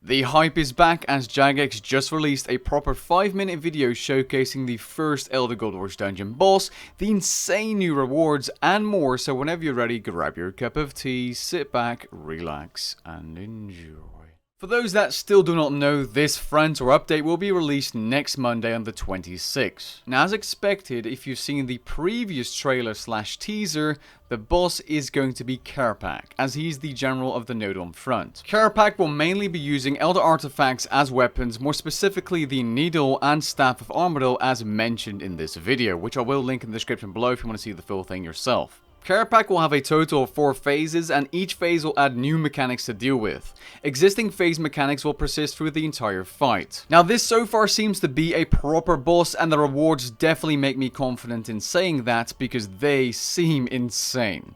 The hype is back as Jagex just released a proper 5-minute video showcasing the first Elder Godwars Dungeon boss, the insane new rewards, and more, so whenever you're ready, grab your cup of tea, sit back, relax, and enjoy. For those that still do not know, this front or update will be released next Monday on the 26th. Now, as expected, if you've seen the previous trailer / teaser, the boss is going to be Kerapac, as he's the general of the node on front. Kerapac will mainly be using Elder artifacts as weapons, more specifically the Needle and Staff of Armadyl as mentioned in this video, which I will link in the description below if you want to see the full thing yourself. Kerapac will have a total of 4 phases, and each phase will add new mechanics to deal with. Existing phase mechanics will persist through the entire fight. Now, this so far seems to be a proper boss, and the rewards definitely make me confident in saying that because they seem insane.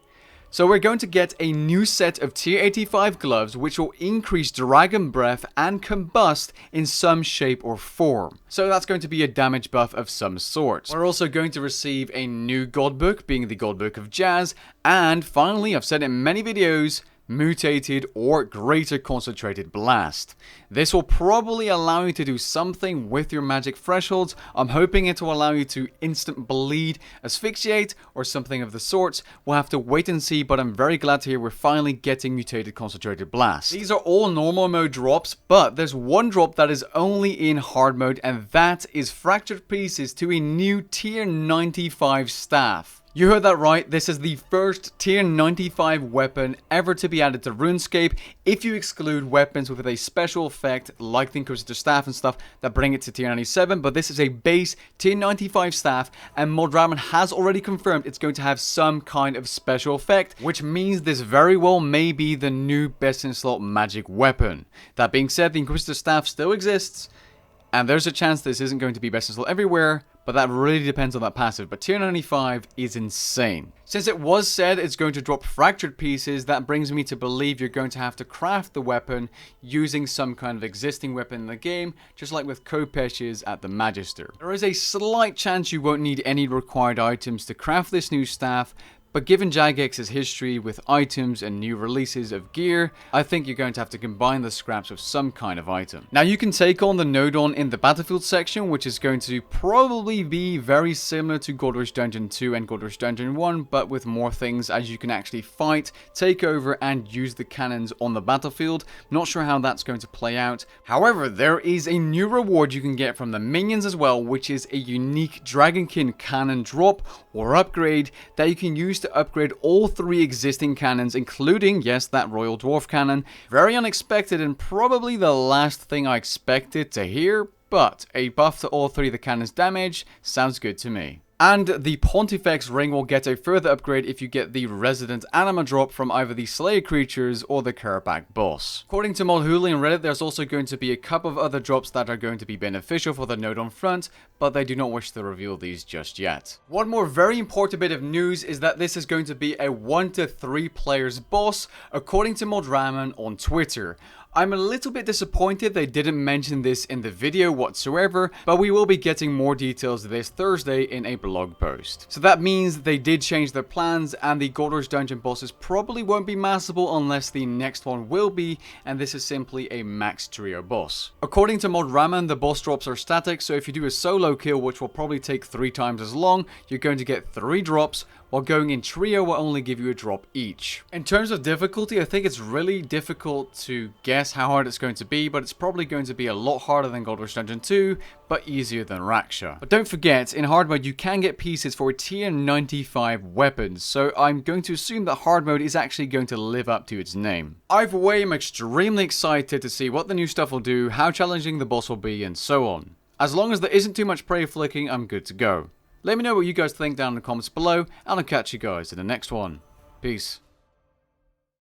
So we're going to get a new set of tier 85 gloves which will increase dragon breath and combust in some shape or form. So that's going to be a damage buff of some sort. We're also going to receive a new god book, being the god book of Jazz, and finally, I've said it in many videos, mutated or greater concentrated blast. This will probably allow you to do something with your magic thresholds. I'm hoping it will allow you to instant bleed, asphyxiate, or something of the sorts. We'll have to wait and see, but I'm very glad to hear we're finally getting mutated concentrated blast. These are all normal mode drops, but there's one drop that is only in hard mode, and that is fractured pieces to a new tier 95 staff. You heard that right, this is the first tier 95 weapon ever to be added to RuneScape, if you exclude weapons with a special effect like the Inquisitor staff and stuff that bring it to tier 97, but this is a base tier 95 staff, and Modraman has already confirmed it's going to have some kind of special effect, which means this very well may be the new best in slot magic weapon. That being said, the Inquisitor staff still exists, and there's a chance this isn't going to be best in slot everywhere, but that really depends on that passive. But tier 95 is insane. Since it was said it's going to drop fractured pieces, that brings me to believe you're going to have to craft the weapon using some kind of existing weapon in the game, just like with Kopesh's at the Magister. There is a slight chance you won't need any required items to craft this new staff, but given Jagex's history with items and new releases of gear, I think you're going to have to combine the scraps with some kind of item. Now, you can take on the Nodon in the battlefield section, which is going to probably be very similar to Godwars Dungeon 2 and Godwars Dungeon 1, but with more things, as you can actually fight, take over, and use the cannons on the battlefield. Not sure how that's going to play out. However, there is a new reward you can get from the minions as well, which is a unique Dragonkin cannon drop or upgrade that you can use to upgrade all 3 existing cannons, including, yes, that Royal Dwarf cannon. Very unexpected and probably the last thing I expected to hear, but a buff to all 3 of the cannons' damage sounds good to me. And the Pontifex ring will get a further upgrade if you get the resident anima drop from either the Slayer creatures or the Kerapac boss. According to Mulhooley and Reddit, there's also going to be a couple of other drops that are going to be beneficial for the node on front, but they do not wish to reveal these just yet. One more very important bit of news is that this is going to be a 1 to 3 players boss, according to Modraman on Twitter. I'm a little bit disappointed they didn't mention this in the video whatsoever, but we will be getting more details this Thursday in a blog post. So that means they did change their plans, and the Godwars Dungeon bosses probably won't be massable unless the next one will be, and this is simply a max trio boss. According to Modraman, the boss drops are static, so if you do a solo kill, which will probably take 3 times as long, you're going to get 3 drops, while going in trio will only give you a drop each. In terms of difficulty, I think it's really difficult to guess how hard it's going to be, but it's probably going to be a lot harder than Godwars Dungeon 2, but easier than Raksha. But don't forget, in hard mode you can get pieces for tier 95 weapons, so I'm going to assume that hard mode is actually going to live up to its name. Either way, I'm extremely excited to see what the new stuff will do, how challenging the boss will be, and so on. As long as there isn't too much prey flicking, I'm good to go. Let me know what you guys think down in the comments below, and I'll catch you guys in the next one. Peace.